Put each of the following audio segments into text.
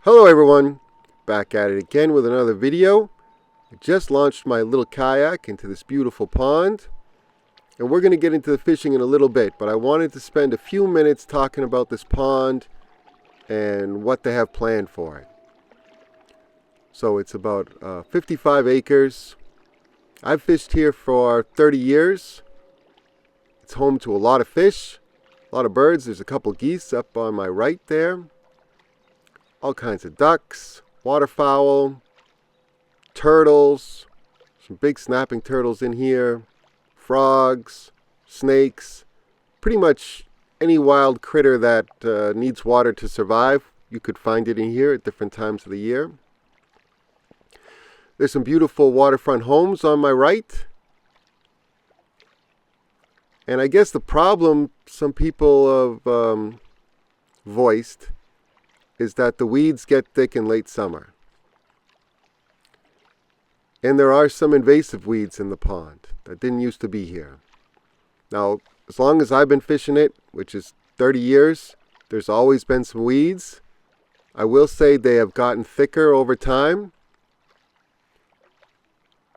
Hello everyone, back at it again with another video. I just launched my little kayak into this beautiful pond, and we're going to get into the fishing in a little bit, but I wanted to spend a few minutes talking about this pond and what they have planned for it. So it's about 55 acres. I've fished here for 30 years. It's home to a lot of fish, a lot of birds. There's a couple geese up on my right there. All kinds of ducks, waterfowl, turtles, some big snapping turtles in here, frogs, snakes, pretty much any wild critter that needs water to survive. You could find it in here at different times of the year. There's some beautiful waterfront homes on my right. And I guess the problem some people have voiced is that the weeds get thick in late summer. And there are some invasive weeds in the pond that didn't used to be here. Now, as long as I've been fishing it, which is 30 years, there's always been some weeds. I will say they have gotten thicker over time,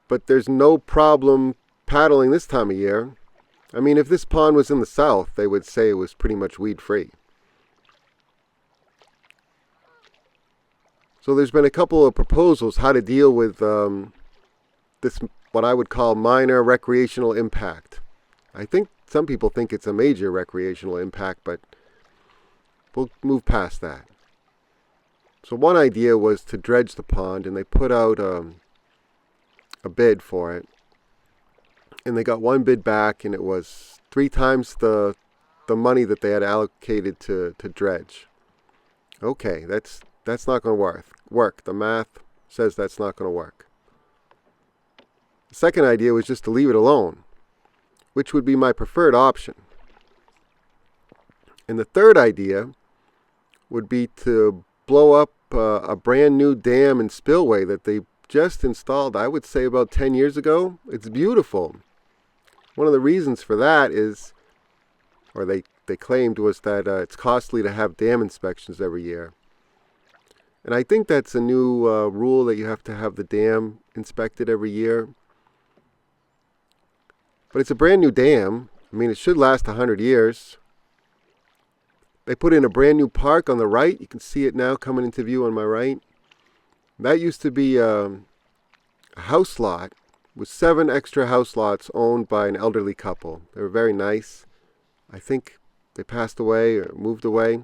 but there's no problem paddling this time of year. I mean, if this pond was in the south, they would say it was pretty much weed-free. So there's been a couple of proposals how to deal with this, what I would call minor recreational impact. I think some people think it's a major recreational impact, but we'll move past that. So one idea was to dredge the pond, and they put out a bid for it. And they got one bid back, and it was 3 times the money that they had allocated to dredge. Okay, that's not going to work. The math says that's not going to work. The second idea was just to leave it alone, which would be my preferred option. And the third idea would be to blow up a brand new dam and spillway that they just installed, I would say about 10 years ago. It's beautiful. One of the reasons for that is, or they claimed, was that it's costly to have dam inspections every year. And I think that's a new rule that you have to have the dam inspected every year. But it's a brand new dam. I mean, it should last 100 years. They put in a brand new park on the right. You can see it now coming into view on my right. That used to be a house lot with 7 extra house lots owned by an elderly couple. They were very nice. I think they passed away or moved away.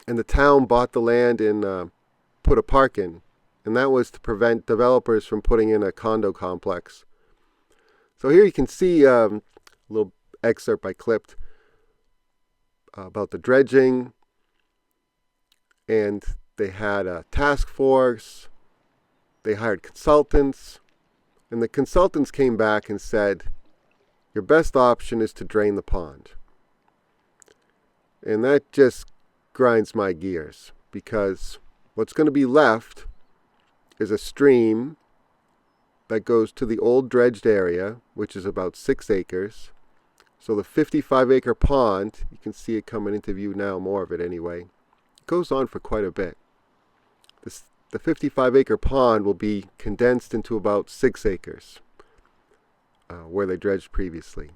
And the town bought the land and put a park in. And that was to prevent developers from putting in a condo complex. So here you can see a little excerpt I clipped about the dredging. And they had a task force. They hired consultants. And the consultants came back and said, your best option is to drain the pond. And that just grinds my gears, because what's going to be left is a stream that goes to the old dredged area, which is about 6 acres. So the 55-acre pond, you can see it coming into view now, more of it anyway, it goes on for quite a bit. The 55-acre pond will be condensed into about 6 acres where they dredged previously. And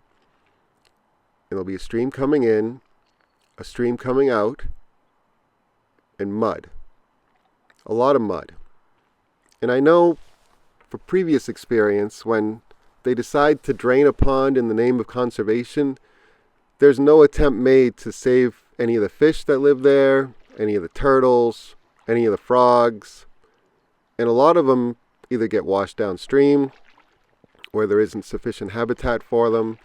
there'll be a stream coming in, a stream coming out, and mud. A lot of mud. And I know for previous experience, when they decide to drain a pond in the name of conservation, there's no attempt made to save any of the fish that live there, any of the turtles, any of the frogs. And a lot of them either get washed downstream, where there isn't sufficient habitat for them,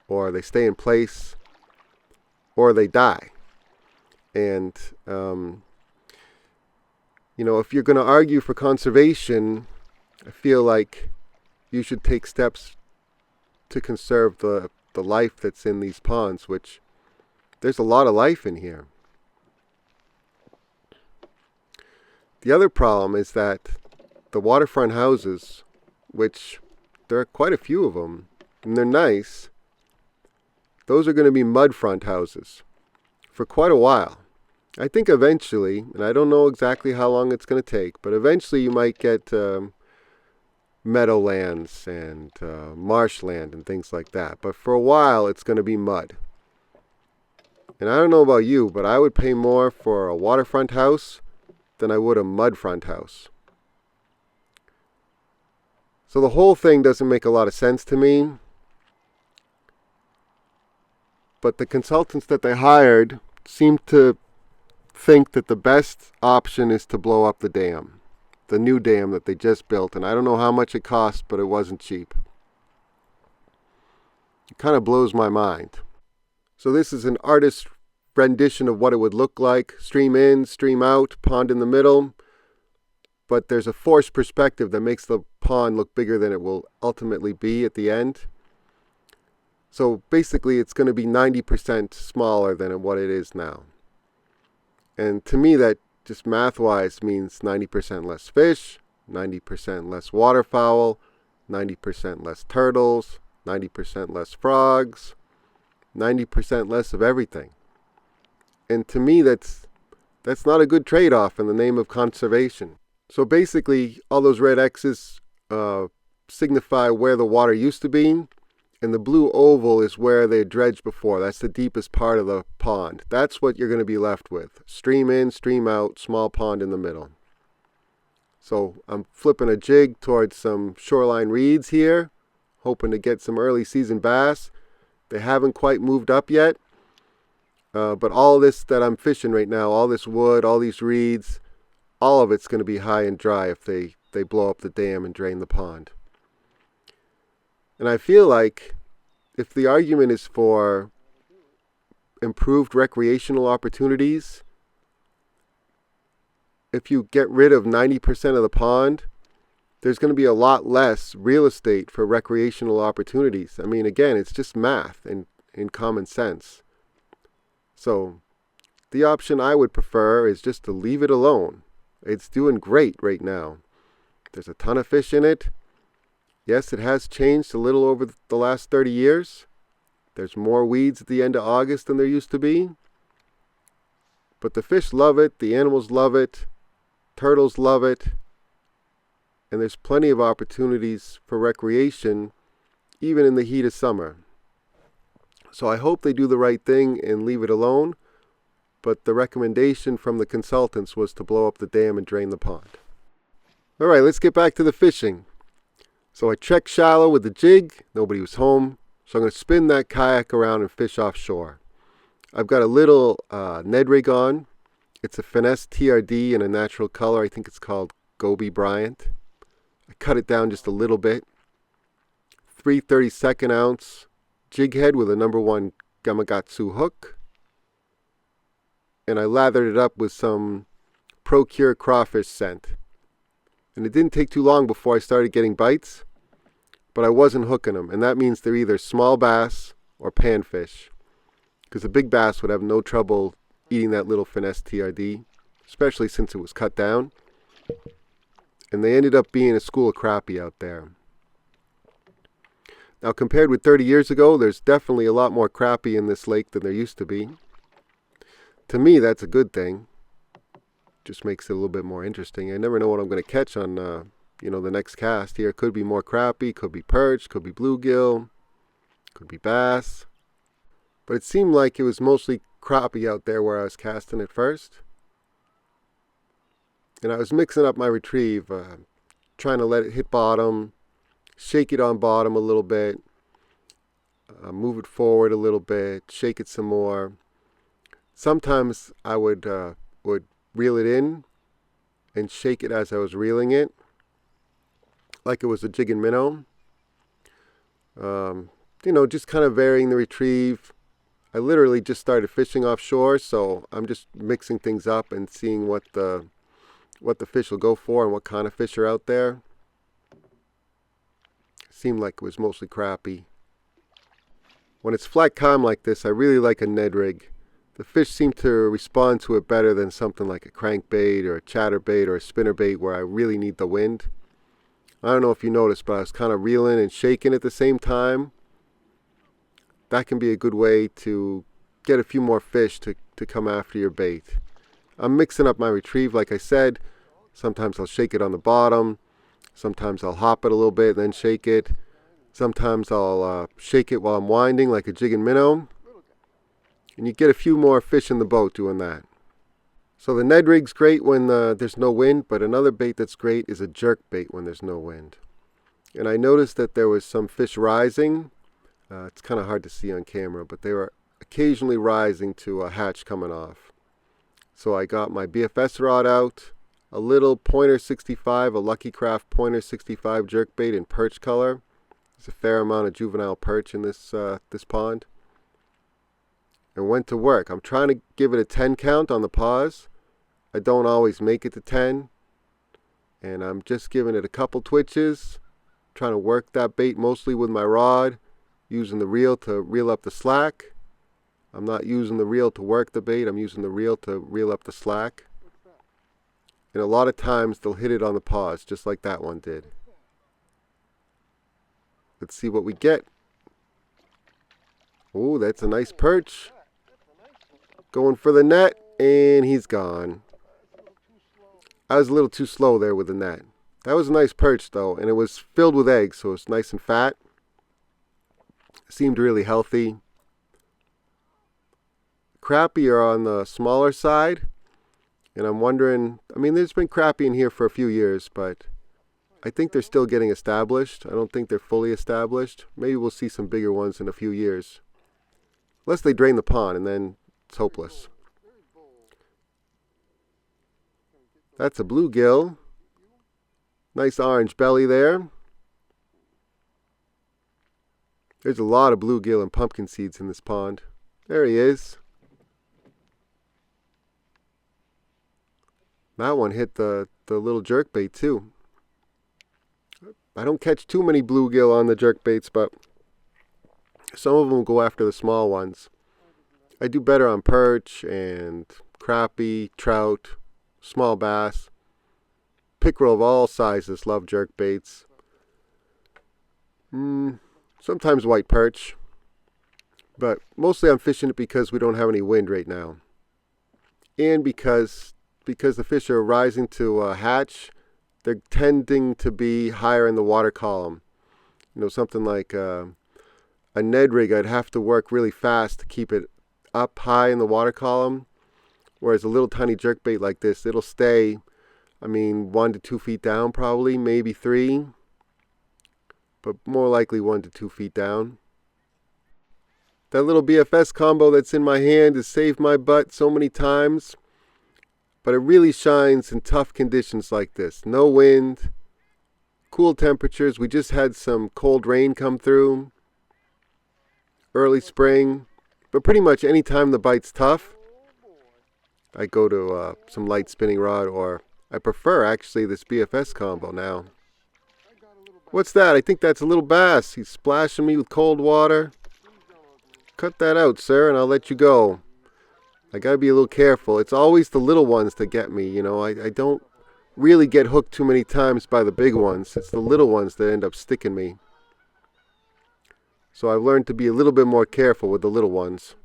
or they stay in place, or they die. And, if you're going to argue for conservation, I feel like you should take steps to conserve the life that's in these ponds, which there's a lot of life in here. The other problem is that the waterfront houses, which there are quite a few of them, and they're nice, those are going to be mud front houses for quite a while. I think eventually, and I don't know exactly how long it's going to take, but eventually you might get meadowlands and marshland and things like that. But for a while, it's going to be mud. And I don't know about you, but I would pay more for a waterfront house than I would a mudfront house. So the whole thing doesn't make a lot of sense to me. But the consultants that they hired seem to think that the best option is to blow up the dam, the new dam that they just built. And I don't know how much it cost, but it wasn't cheap. It kind of blows my mind. So this is an artist's rendition of what it would look like. Stream in, stream out, pond in the middle. But there's a forced perspective that makes the pond look bigger than it will ultimately be at the end. So basically it's going to be 90% smaller than what it is now. And to me that just math-wise means 90% less fish, 90% less waterfowl, 90% less turtles, 90% less frogs, 90% less of everything. And to me that's not a good trade-off in the name of conservation. So basically all those red X's signify where the water used to be, and the blue oval is where they dredged before. That's the deepest part of the pond. That's what you're going to be left with. Stream in, stream out, small pond in the middle. So I'm flipping a jig towards some shoreline reeds here, hoping to get some early season bass. They haven't quite moved up yet, but all this that I'm fishing right now, all this wood, all these reeds, all of it's going to be high and dry if they blow up the dam and drain the pond. And I feel like if the argument is for improved recreational opportunities, if you get rid of 90% of the pond, there's going to be a lot less real estate for recreational opportunities. I mean, again, it's just math and common sense. So the option I would prefer is just to leave it alone. It's doing great right now. There's a ton of fish in it. Yes, it has changed a little over the last 30 years. There's more weeds at the end of August than there used to be. But the fish love it, the animals love it, turtles love it, and there's plenty of opportunities for recreation even in the heat of summer. So I hope they do the right thing and leave it alone, but the recommendation from the consultants was to blow up the dam and drain the pond. All right, let's get back to the fishing. So I checked shallow with the jig. Nobody was home. So I'm going to spin that kayak around and fish offshore. I've got a little Ned rig on. It's a finesse TRD in a natural color. I think it's called Gobi Bryant. I cut it down just a little bit. 3/32 ounce jig head with a number 1 Gamakatsu hook. And I lathered it up with some Procure crawfish scent. And it didn't take too long before I started getting bites. But I wasn't hooking them, and that means they're either small bass or panfish, because a big bass would have no trouble eating that little finesse TRD, especially since it was cut down. And they ended up being a school of crappie out there. Now, compared with 30 years ago, there's definitely a lot more crappie in this lake than there used to be. To me, that's a good thing. Just makes it a little bit more interesting. I never know what I'm going to catch on the next cast here. Could be more crappie, could be perch, could be bluegill, could be bass. But it seemed like it was mostly crappie out there where I was casting at first. And I was mixing up my retrieve, trying to let it hit bottom, shake it on bottom a little bit, move it forward a little bit, shake it some more. Sometimes I would reel it in and shake it as I was reeling it, like it was a jig and minnow. Just kind of varying the retrieve. I literally just started fishing offshore, so I'm just mixing things up and seeing what the fish will go for and what kind of fish are out there. Seemed like it was mostly crappie. When it's flat calm like this, I really like a Ned rig. The fish seem to respond to it better than something like a crankbait or a chatterbait or a spinnerbait where I really need the wind. I don't know if you noticed, but I was kind of reeling and shaking at the same time. That can be a good way to get a few more fish to come after your bait. I'm mixing up my retrieve, like I said. Sometimes I'll shake it on the bottom. Sometimes I'll hop it a little bit, then shake it. Sometimes I'll shake it while I'm winding, like a jig and minnow. And you get a few more fish in the boat doing that. So the Ned rig's great when there's no wind, but another bait that's great is a jerk bait when there's no wind. And I noticed that there was some fish rising. It's kind of hard to see on camera, but they were occasionally rising to a hatch coming off. So I got my BFS rod out, a little pointer 65, a Lucky Craft pointer 65 jerkbait in perch color. There's a fair amount of juvenile perch in this pond. And went to work. I'm trying to give it a 10 count on the pause. I don't always make it to 10. And I'm just giving it a couple twitches. Trying to work that bait mostly with my rod. Using the reel to reel up the slack. I'm not using the reel to work the bait. I'm using the reel to reel up the slack. And a lot of times they'll hit it on the pause, just like that one did. Let's see what we get. Oh, that's a nice perch. Going for the net, and he's gone. I was a little too slow there with the net. That was a nice perch, though, and it was filled with eggs, so it's nice and fat. Seemed really healthy. Crappie are on the smaller side, and I'm wondering, I mean, there's been crappie in here for a few years, but I think they're still getting established. I don't think they're fully established. Maybe we'll see some bigger ones in a few years. Unless they drain the pond, and then it's hopeless. That's a bluegill. Nice orange belly there. There's a lot of bluegill and pumpkin seeds in this pond. There he is. That one hit the little jerkbait too. I don't catch too many bluegill on the jerkbaits, but some of them go after the small ones. I do better on perch and crappie, trout, small bass. Pickerel of all sizes love jerkbaits. Sometimes white perch. But mostly I'm fishing it because we don't have any wind right now. And because the fish are rising to a hatch, they're tending to be higher in the water column. You know, something like a Ned rig, I'd have to work really fast to keep it up high in the water column. Whereas a little tiny jerkbait like this, it'll stay, 1 to 2 feet down probably, maybe 3. But more likely 1 to 2 feet down. That little BFS combo that's in my hand has saved my butt so many times. But it really shines in tough conditions like this. No wind, cool temperatures. We just had some cold rain come through. Early spring. But pretty much any time the bite's tough, I go to some light spinning rod, or I prefer actually this BFS combo now. What's that? I think that's a little bass. He's splashing me with cold water. Cut that out, sir, and I'll let you go. I gotta be a little careful. It's always the little ones that get me, you know. I don't really get hooked too many times by the big ones. It's the little ones that end up sticking me. So I've learned to be a little bit more careful with the little ones.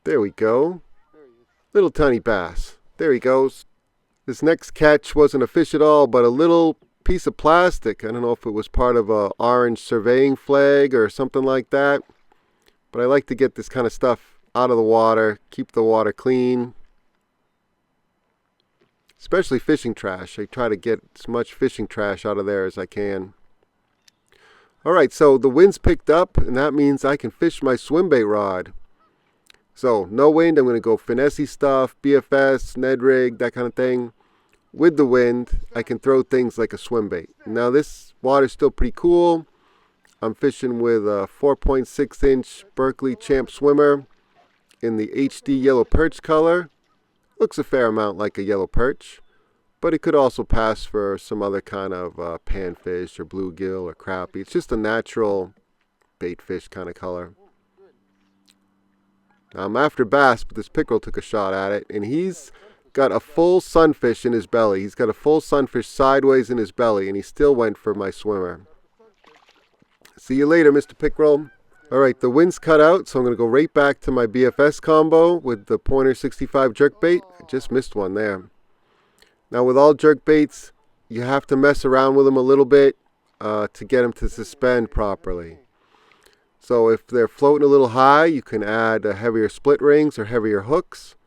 There we go. Little tiny bass. There he goes. This next catch wasn't a fish at all, but a little piece of plastic. I don't know if it was part of a orange surveying flag or something like that. But I like to get this kind of stuff out of the water, keep the water clean. Especially fishing trash. I try to get as much fishing trash out of there as I can. Alright, so the wind's picked up, and that means I can fish my swim bait rod. So, no wind, I'm going to go finesse stuff, BFS, Ned rig, that kind of thing. With the wind, I can throw things like a swim bait. Now this water's still pretty cool. I'm fishing with a 4.6 inch Berkeley Champ swimmer in the HD yellow perch color. Looks a fair amount like a yellow perch, but it could also pass for some other kind of panfish or bluegill or crappie. It's just a natural bait fish kind of color. Now I'm after bass, but this pickerel took a shot at it, and he's got a full sunfish in his belly. He's got a full sunfish sideways in his belly, and he still went for my swimmer. See you later, Mr. Pickerel. Alright, the wind's cut out, so I'm going to go right back to my BFS combo with the pointer 65 jerkbait. I just missed one there. Now with all jerkbaits, you have to mess around with them a little bit to get them to suspend properly. So if they're floating a little high, you can add heavier split rings or heavier hooks.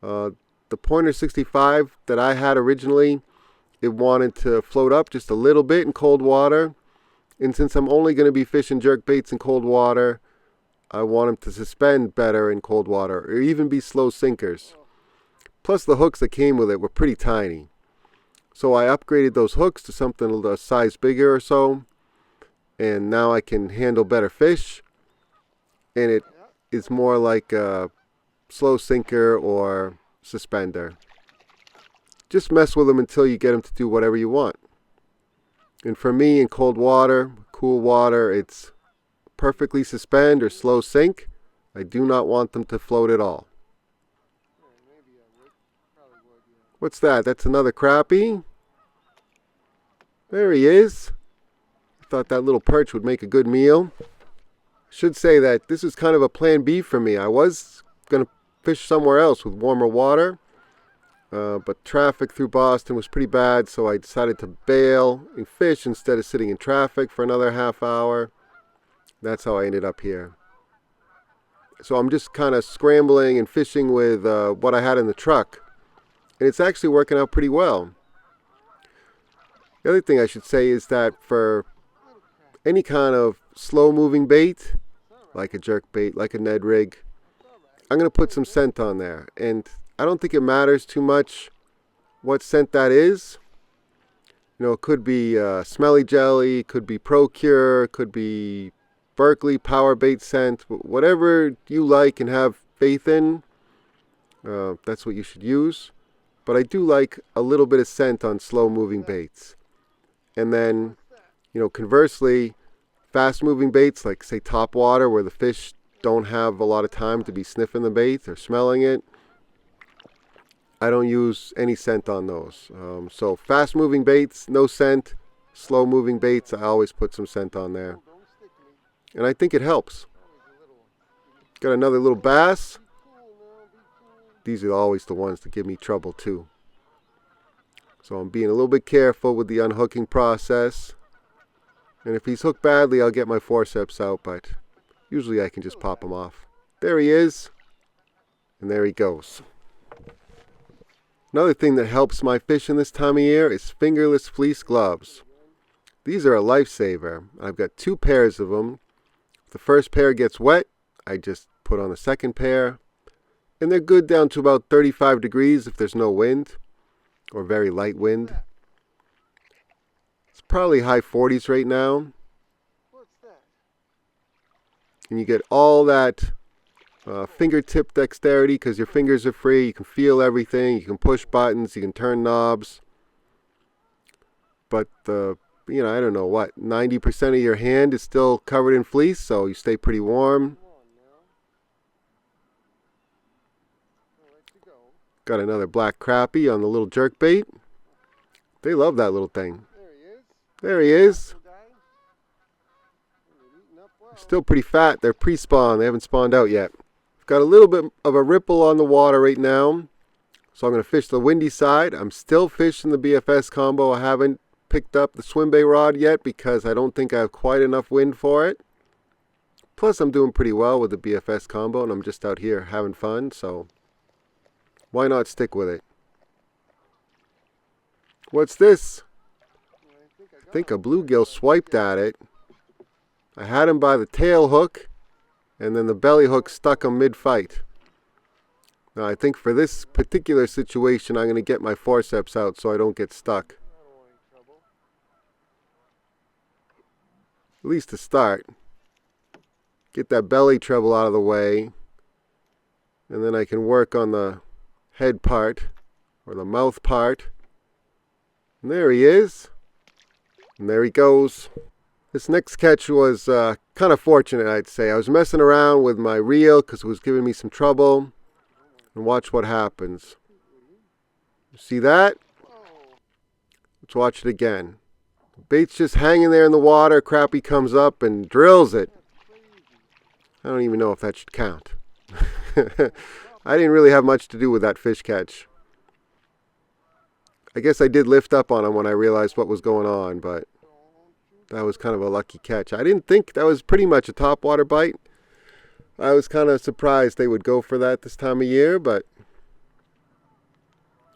The pointer 65 that I had originally, it wanted to float up just a little bit in cold water. And since I'm only going to be fishing jerkbaits in cold water, I want them to suspend better in cold water or even be slow sinkers. Plus the hooks that came with it were pretty tiny. So I upgraded those hooks to something a size bigger or so. And now I can handle better fish. And it is more like a slow sinker or suspender. Just mess with them until you get them to do whatever you want. And for me, in cold water, cool water, it's perfectly suspend or slow sink. I do not want them to float at all. What's that? That's another crappie. There he is. I thought that little perch would make a good meal. Should say that this is kind of a plan B for me. I was going to fish somewhere else with warmer water. But traffic through Boston was pretty bad, so I decided to bail and fish instead of sitting in traffic for another half hour. That's how I ended up here. So I'm just kind of scrambling and fishing with what I had in the truck. And it's actually working out pretty well. The other thing I should say is that for any kind of slow-moving bait, like a jerk bait, like a Ned rig, I'm going to put some scent on there. And I don't think it matters too much what scent that is. You know, it could be Smelly Jelly, it could be Procure, it could be Berkeley Power Bait scent. Whatever you like and have faith in, that's what you should use. But I do like a little bit of scent on slow-moving baits. And then, you know, conversely, fast-moving baits like, say, top water, where the fish don't have a lot of time to be sniffing the bait or smelling it, I don't use any scent on those. So fast-moving baits, no scent. Slow-moving baits, I always put some scent on there. And I think it helps. Got another little bass. These are always the ones that give me trouble too. So I'm being a little bit careful with the unhooking process. And if he's hooked badly, I'll get my forceps out, but usually I can just pop him off. There he is. And there he goes. Another thing that helps my fishing this time of year is fingerless fleece gloves. These are a lifesaver. I've got 2 pairs of them. If the first pair gets wet, I just put on the second pair. And they're good down to about 35 degrees if there's no wind or very light wind. It's probably high 40s right now. And you get all that fingertip dexterity because your fingers are free. You can feel everything. You can push buttons. You can turn knobs. But, you know, I don't know what, 90% of your hand is still covered in fleece, so you stay pretty warm. Got another black crappie on the little jerkbait. They love that little thing. There he is. Still pretty fat. They're pre-spawn. They haven't spawned out yet. Got a little bit of a ripple on the water right now. So I'm going to fish the windy side. I'm still fishing the BFS combo. I haven't picked up the swim bait rod yet because I don't think I have quite enough wind for it. Plus I'm doing pretty well with the BFS combo and I'm just out here having fun. So why not stick with it? What's this? I think a bluegill swiped at it. I had him by the tail hook. And then the belly hook stuck him mid-fight. Now I think for this particular situation I'm going to get my forceps out so I don't get stuck. At least to start. Get that belly treble out of the way. And then I can work on the head part or the mouth part. And there he is. And there he goes. This next catch was kind of fortunate, I'd say. I was messing around with my reel because it was giving me some trouble. And watch what happens. See that? Let's watch it again. The bait's just hanging there in the water. Crappie comes up and drills it. I don't even know if that should count. I didn't really have much to do with that fish catch. I guess I did lift up on him when I realized what was going on, but that was kind of a lucky catch. I didn't think that was pretty much a topwater bite. I was kind of surprised they would go for that this time of year, but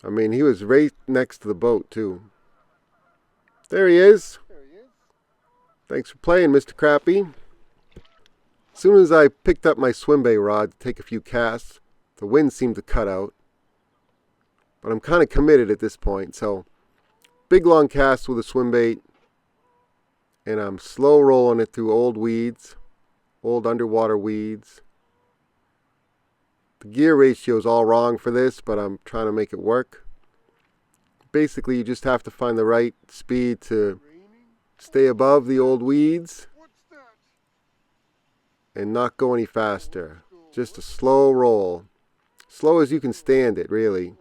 I mean, he was right next to the boat too. There he is. Thanks for playing, Mr. Crappie. As soon as I picked up my swim bait rod to take a few casts, the wind seemed to cut out. But I'm kind of committed at this point, so big long cast with a swim bait, and I'm slow rolling it through old weeds, old underwater weeds. The gear ratio is all wrong for this, but I'm trying to make it work. Basically, you just have to find the right speed to stay above the old weeds and not go any faster. Just a slow roll. Slow as you can stand it, really.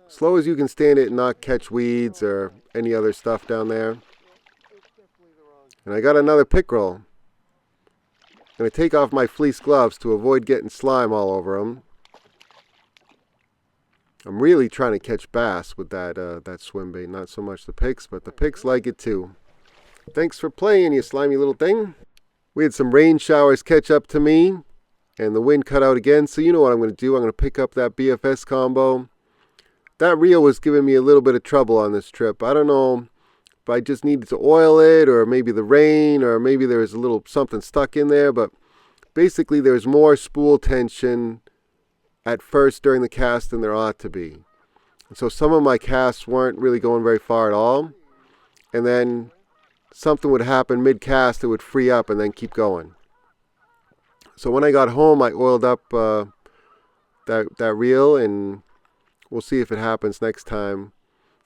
Slow as you can stand it and not catch weeds or any other stuff down there. And I got another pickerel. I'm going to take off my fleece gloves to avoid getting slime all over them. I'm really trying to catch bass with that swim bait. Not so much the picks, but the picks like it too. Thanks for playing, you slimy little thing. We had some rain showers catch up to me, and the wind cut out again. So you know what I'm going to do. I'm going to pick up that BFS combo. That reel was giving me a little bit of trouble on this trip. I don't know if I just needed to oil it, or maybe the rain, or maybe there was a little something stuck in there. But basically there's more spool tension at first during the cast than there ought to be. And so some of my casts weren't really going very far at all. And then something would happen mid-cast, it would free up and then keep going. So when I got home, I oiled up that reel, and we'll see if it happens next time.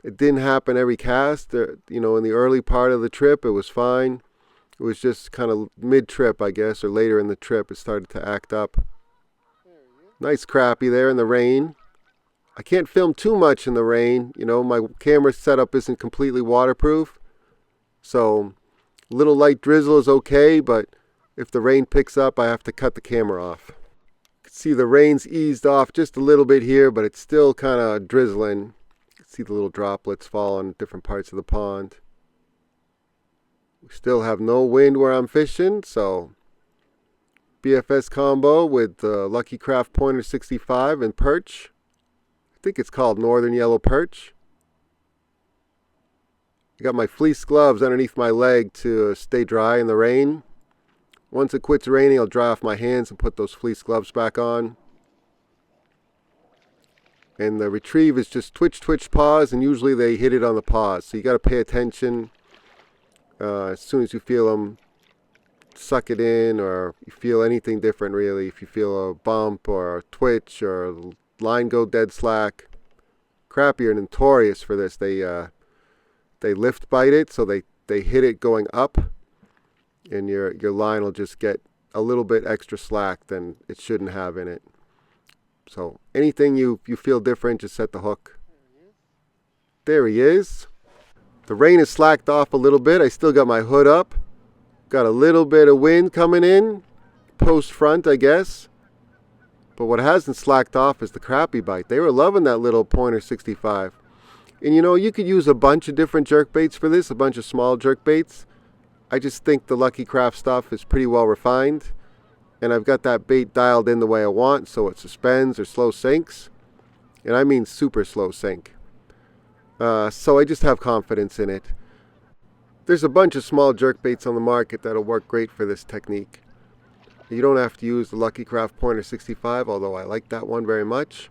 It didn't happen every cast. You know, in the early part of the trip, it was fine. It was just kind of mid-trip, I guess, or later in the trip, it started to act up. Nice crappie there in the rain. I can't film too much in the rain. You know, my camera setup isn't completely waterproof. So a little light drizzle is okay, but if the rain picks up, I have to cut the camera off. You can see the rain's eased off just a little bit here, but it's still kind of drizzling. You can see the little droplets fall on different parts of the pond. We still have no wind where I'm fishing, so BFS combo with the Lucky Craft Pointer 65 and perch. I think it's called Northern Yellow Perch. I got my fleece gloves underneath my leg to stay dry in the rain. Once it quits raining, I'll dry off my hands and put those fleece gloves back on. And the retrieve is just twitch, twitch, pause, and usually they hit it on the pause. So you got to pay attention as soon as you feel them suck it in, or you feel anything different really. If you feel a bump or a twitch or line go dead slack. Crappie are notorious for this. They lift bite it, so they hit it going up, and your line will just get a little bit extra slack than it shouldn't have in it. So anything you feel different, just set the hook. There he is. The rain has slacked off a little bit. I still got my hood up. Got a little bit of wind coming in, post front, I guess. But what hasn't slacked off is the crappie bite. They were loving that little Pointer 65. And you know, you could use a bunch of different jerk baits for this, a bunch of small jerk baits. I just think the Lucky Craft stuff is pretty well refined. And I've got that bait dialed in the way I want, so it suspends or slow sinks. And I mean super slow sink. So I just have confidence in it. There's a bunch of small jerk baits on the market that'll work great for this technique. You don't have to use the Lucky Craft Pointer 65, although I like that one very much.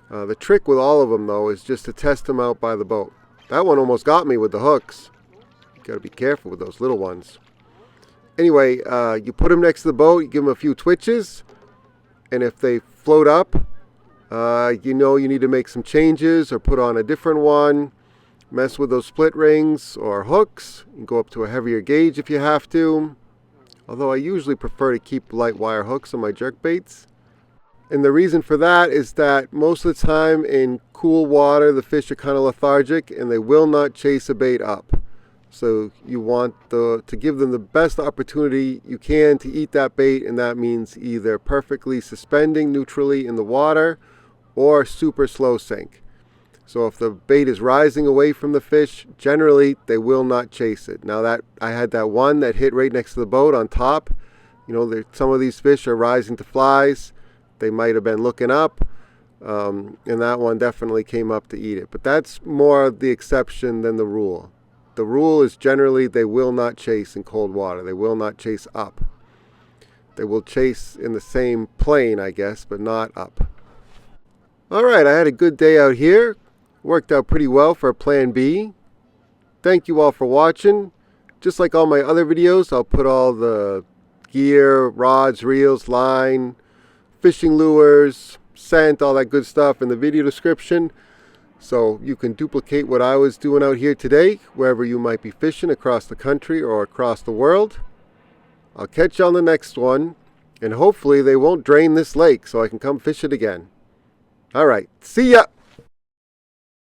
The trick with all of them, though, is just to test them out by the boat. That one almost got me with the hooks. You gotta be careful with those little ones. Anyway, you put them next to the boat, you give them a few twitches, and if they float up, you know you need to make some changes or put on a different one. Mess with those split rings or hooks. You can go up to a heavier gauge if you have to. Although I usually prefer to keep light wire hooks on my jerk baits. And the reason for that is that most of the time in cool water, the fish are kind of lethargic and they will not chase a bait up. So you want to give them the best opportunity you can to eat that bait, and that means either perfectly suspending neutrally in the water or super slow sink. So if the bait is rising away from the fish, generally they will not chase it. Now that I had that one that hit right next to the boat on top. Some of these fish are rising to flies. They might have been looking up, and that one definitely came up to eat it. But that's more the exception than the rule. The rule is generally they will not chase in cold water. They will not chase up. They will chase in the same plane, I guess, but not up. All right, I had a good day out here. Worked out pretty well for plan B. Thank you all for watching. Just like all my other videos, I'll put all the gear, rods, reels, line, fishing lures, scent, all that good stuff in the video description. So you can duplicate what I was doing out here today, wherever you might be fishing across the country or across the world. I'll catch you on the next one, and hopefully they won't drain this lake so I can come fish it again. All right, see ya!